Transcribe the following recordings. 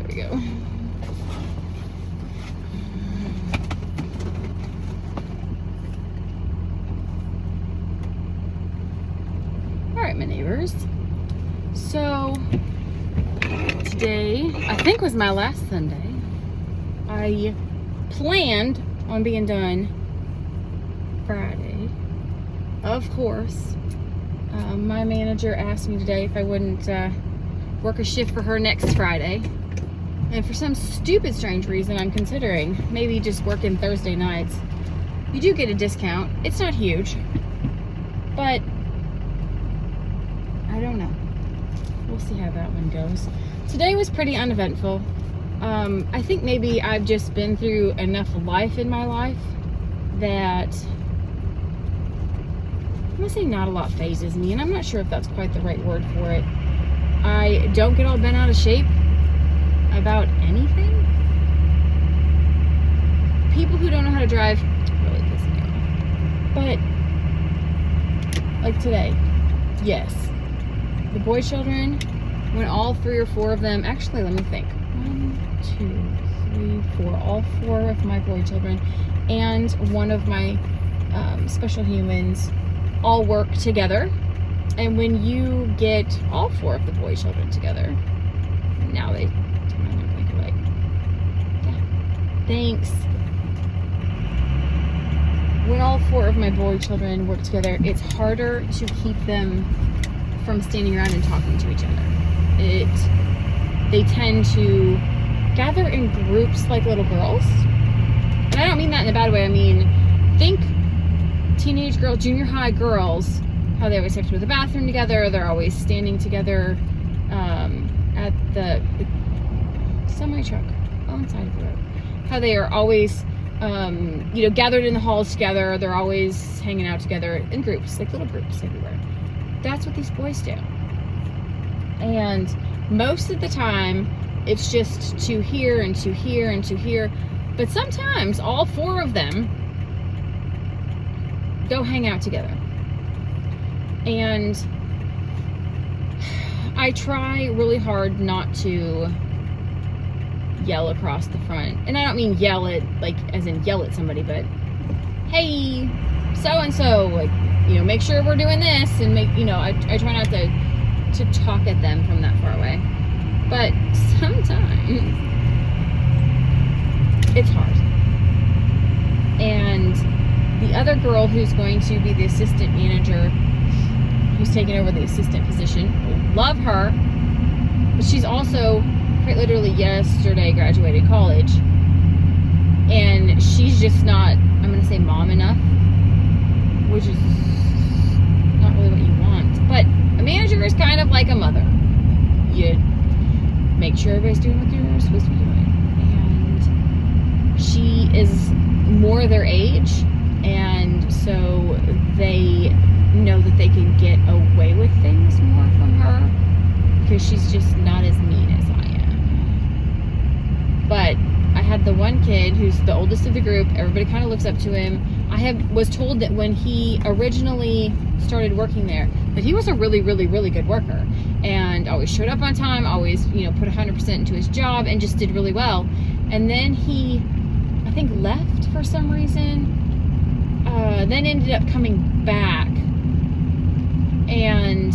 we go. Alright, my neighbors. So, today, I think was my last Sunday. I planned on being done Friday. Of course, my manager asked me today if I wouldn't work a shift for her next Friday. And for some stupid, strange reason, I'm considering maybe just working Thursday nights. You do get a discount. It's not huge, but I don't know. We'll see how that one goes. Today was pretty uneventful. I think maybe I've just been through enough life in my life that I'm gonna say not a lot phases me, and I'm not sure if that's quite the right word for it. I don't get all bent out of shape about anything. People who don't know how to drive really piss me off. But like today, yes, the boy children, when all 3 or 4 of them, actually let me think, 1, 2, 3, 4, all 4 of my boy children and one of my special humans all work together. And when you get all 4 of the boy children together, now they turn on their blinker light. Yeah. Thanks. When all 4 of my boy children work together, it's harder to keep them from standing around and talking to each other. They tend to gather in groups like little girls. And I don't mean that in a bad way. I mean, think teenage girl, junior high girls, how they always have to go to the bathroom together. They're always standing together at the semi-truck on side of the road. How they are always, gathered in the halls together. They're always hanging out together in groups, like little groups everywhere. That's what these boys do. And most of the time, it's just to here and to here and to here. But sometimes all 4 of them go hang out together. And I try really hard not to yell across the front. And I don't mean yell at, like, as in yell at somebody, but, hey, so-and-so, like, make sure we're doing this, and I try not to talk at them from that far away. But sometimes it's hard. And the other girl who's going to be the assistant manager, who's taking over the assistant position, love her, but she's also quite literally yesterday graduated college, and she's just not, I'm going to say, mom enough, which is not really what you want. But a manager is kind of like a mother. You make sure everybody's doing what they're supposed to be doing. And she is more their age, and so they know that they can get away with things more from her because she's just not as mean as I am. But I had the one kid who's the oldest of the group. Everybody kind of looks up to him. Was told that when he originally started working there, that he was a really, really, really good worker and always showed up on time, always, put 100% into his job and just did really well. And then he, I think, left for some reason, then ended up coming back. And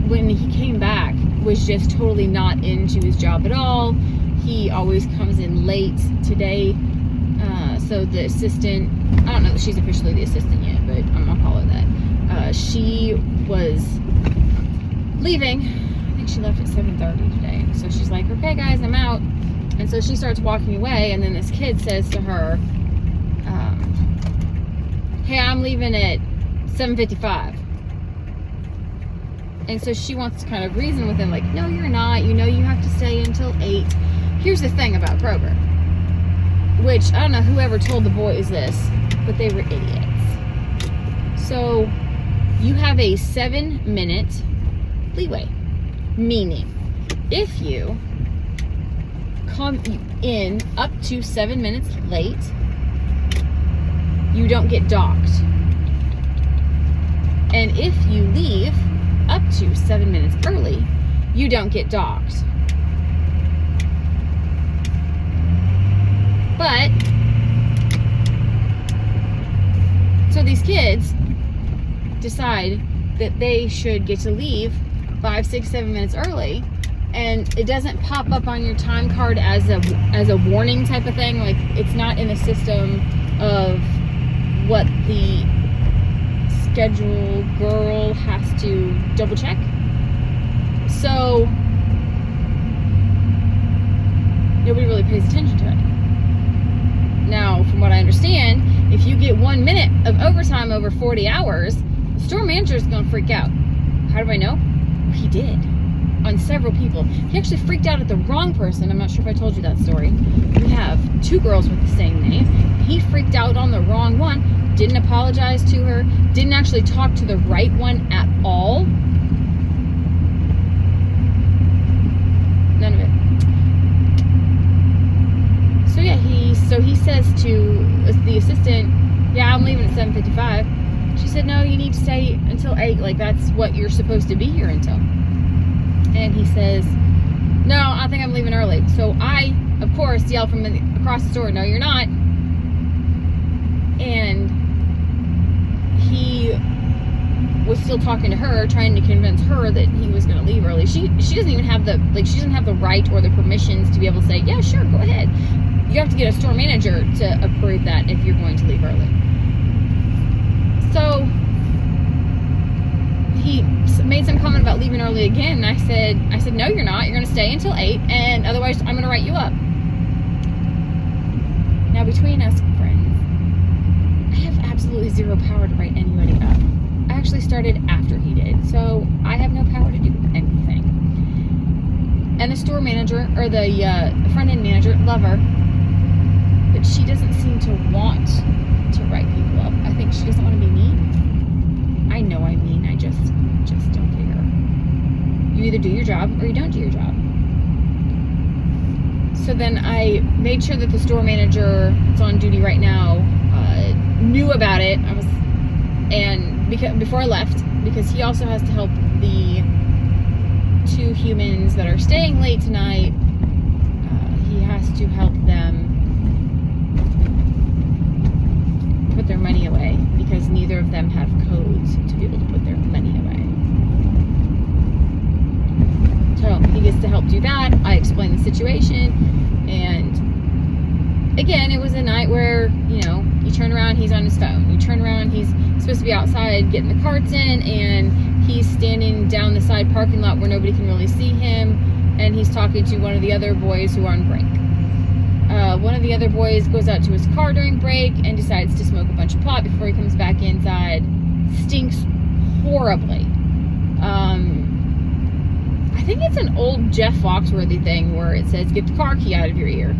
when he came back, was just totally not into his job at all. He always comes in late. Today, so the assistant, I don't know that she's officially the assistant yet, but I'm gonna call her that. She was leaving. I think she left at 7:30 today. So she's like, okay guys, I'm out. And so she starts walking away, and then this kid says to her, hey, I'm leaving at 7:55. And so she wants to kind of reason with him, like, no, you're not. You have to stay until 8. Here's the thing about Kroger, which I don't know whoever told the boys this, but they were idiots. So you have a 7-minute leeway, meaning if you come in up to 7 minutes late, you don't get docked. And if you leave up to 7 minutes early, you don't get docked. But so these kids decide that they should get to leave 5, 6, 7 minutes early, and it doesn't pop up on your time card as a warning type of thing. Like, it's not in the system of what the schedule girl has to double check. So nobody really pays attention to it. Now, from what I understand, if you get 1 minute of overtime over 40 hours, the store manager is going to freak out. How do I know? Well, he did. On several people. He actually freaked out at the wrong person. I'm not sure if I told you that story. We have 2 girls with the same name. He freaked out on the wrong one. Didn't apologize to her. Didn't actually talk to the right one at all. None of it. So he says to the assistant, yeah, I'm leaving at 7:55. She said, no, you need to stay until 8. Like, that's what you're supposed to be here until. And he says, no, I think I'm leaving early. So I, of course, yell from across the store, no, you're not. And he was still talking to her, trying to convince her that he was going to leave early. She doesn't even have she doesn't have the right or the permissions to be able to say, yeah, sure, go ahead. You have to get a store manager to approve that if you're going to leave early. So he made some comment about leaving early again, and I said, no, you're not. You're going to stay until 8, and otherwise I'm going to write you up. Now, between us friends, I have absolutely zero power to write anybody up. I actually started after he did, so I have no power to do anything. And the store manager, or the front-end manager, love her, but she doesn't seem to want to write people up. I think she doesn't want to be mean. I know I'm mean. I just don't care. You either do your job or you don't do your job. So then I made sure that the store manager that's on duty right now knew about it. Before I left, because he also has to help the 2 humans that are staying late tonight. He has to help them put their money away, because neither of them have codes to be able to put their money away. So he gets to help do that. I explained the situation, and again, it was a night where, you turn around, he's on his phone. You turn around, he's supposed to be outside getting the carts in, and he's standing down the side parking lot where nobody can really see him, and he's talking to one of the other boys who are on break. One of the other boys goes out to his car during break and decides to smoke a bunch of pot before he comes back inside. Stinks horribly. I think it's an old Jeff Foxworthy thing where it says, get the car key out of your ear.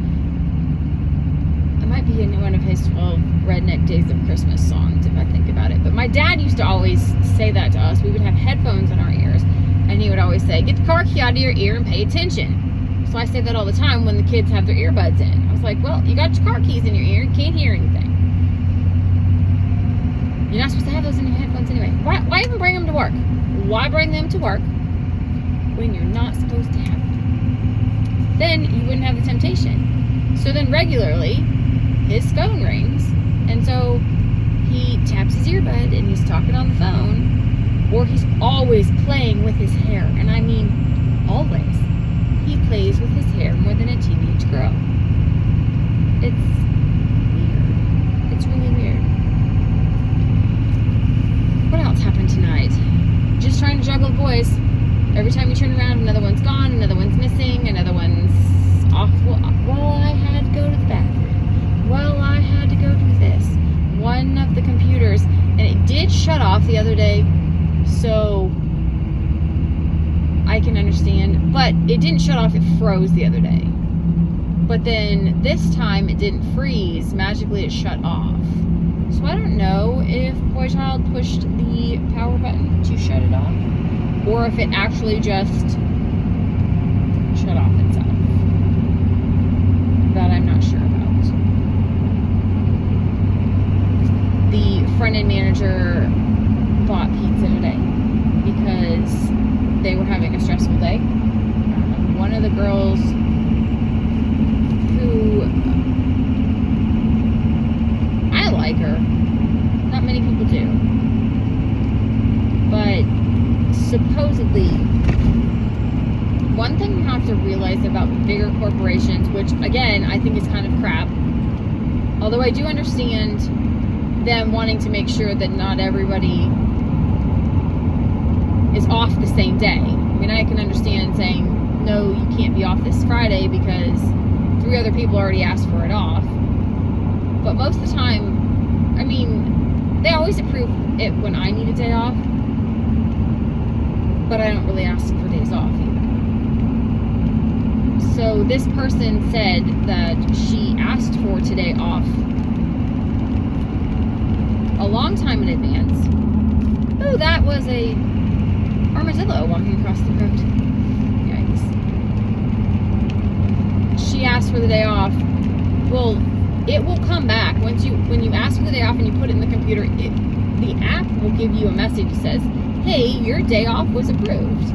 It might be in one of his 12 Redneck Days of Christmas songs, if I think about it. But my dad used to always say that to us. We would have headphones in our ears, and he would always say, get the car key out of your ear and pay attention. So I say that all the time when the kids have their earbuds in. I was like, well, you got your car keys in your ear, you can't hear anything. You're not supposed to have those in your headphones anyway. Why even bring them to work? Why bring them to work when you're not supposed to have them? Then you wouldn't have the temptation. So then regularly, his phone rings, and so he taps his earbud and he's talking on the phone, or he's always playing with his hair. And I mean, always. He plays with his hair more than a teenage girl. It's weird. It's really weird. What else happened tonight? Just trying to juggle the boys. Every time you turn around, another one's gone, another one's missing, another one's off. Well, I had to go to the bathroom. Well, I had to go do this. One of the computers, and it did shut off the other day, so I can understand, but it didn't shut off, it froze the other day. But then this time it didn't freeze, magically it shut off. So I don't know if Boy Child pushed the power button to shut it off, or if it actually just shut off itself. That I'm not sure about. The front-end manager bought pizza today because they were having a stressful day. One of the girls who one thing you have to realize about bigger corporations, which again, I think is kind of crap, although I do understand them wanting to make sure that not everybody is off the same day. I mean, I can understand saying, no, you can't be off this Friday because 3 other people already asked for it off. But most of the time, I mean, they always approve it when I need a day off, but I don't really ask for days off either. So this person said that she asked for today off a long time in advance. Oh, that was a armadillo walking across the road. Yikes. She asked for the day off. Well, it will come back when you ask for the day off and you put it in the computer. The app will give you a message that says, "Hey, your day off was approved."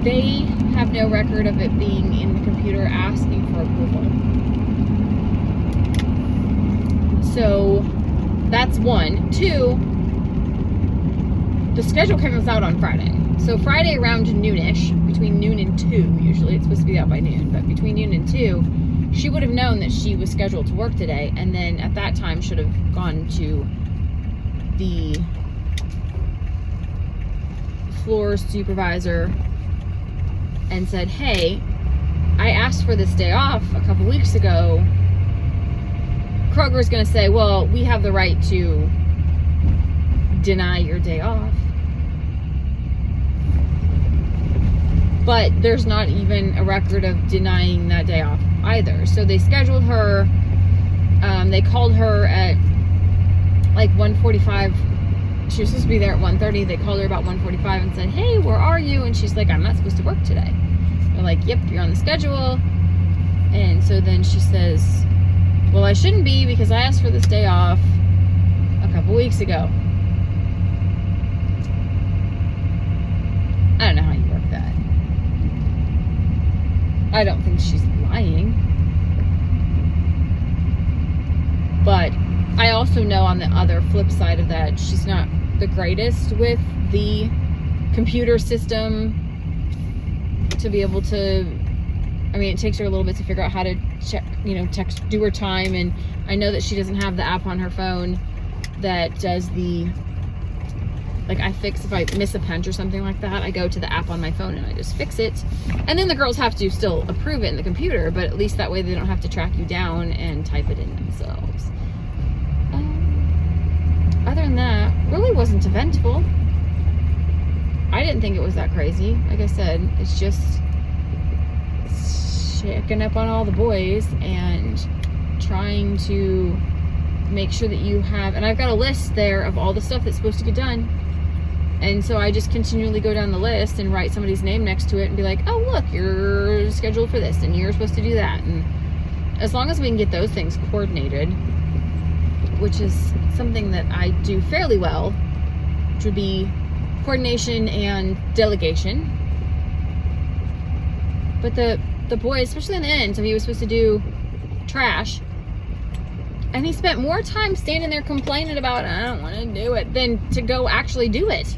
They have no record of it being in the computer asking for approval. So that's 1. 2, the schedule comes out on Friday. So Friday around noonish, between noon and 2, usually it's supposed to be out by noon, but between noon and 2, she would have known that she was scheduled to work today, and then at that time should have gone to the floor supervisor and said, "Hey, I asked for this day off a couple weeks ago." Kroger's going to say, "Well, we have the right to deny your day off." But there's not even a record of denying that day off either. So they scheduled her, they called her at like 1:45. She was supposed to be there at 1:30. They called her about 1:45 and said, "Hey, where are you?" And she's like, "I'm not supposed to work today." They're like, "Yep, you're on the schedule." And so then she says, "Well, I shouldn't be because I asked for this day off a couple weeks ago." I don't know how you work that. I don't think she's lying. But I also know on the other flip side of that, she's not the greatest with the computer system to be able to, I mean, it takes her a little bit to figure out how to check, text, do her time. And I know that she doesn't have the app on her phone that does the, like, if I miss a punch or something like that, I go to the app on my phone and I just fix it. And then the girls have to still approve it in the computer, but at least that way they don't have to track you down and type it in themselves. Other than that, really wasn't eventful. I didn't think it was that crazy. Like I said, it's just checking up on all the boys and trying to make sure that you have, and I've got a list there of all the stuff that's supposed to get done. And so I just continually go down the list and write somebody's name next to it and be like, "Oh, look, you're scheduled for this and you're supposed to do that." And as long as we can get those things coordinated, which is something that I do fairly well, which would be coordination and delegation. But the boy, especially in the end, so he was supposed to do trash, and he spent more time standing there complaining about, "I don't want to do it," than to go actually do it.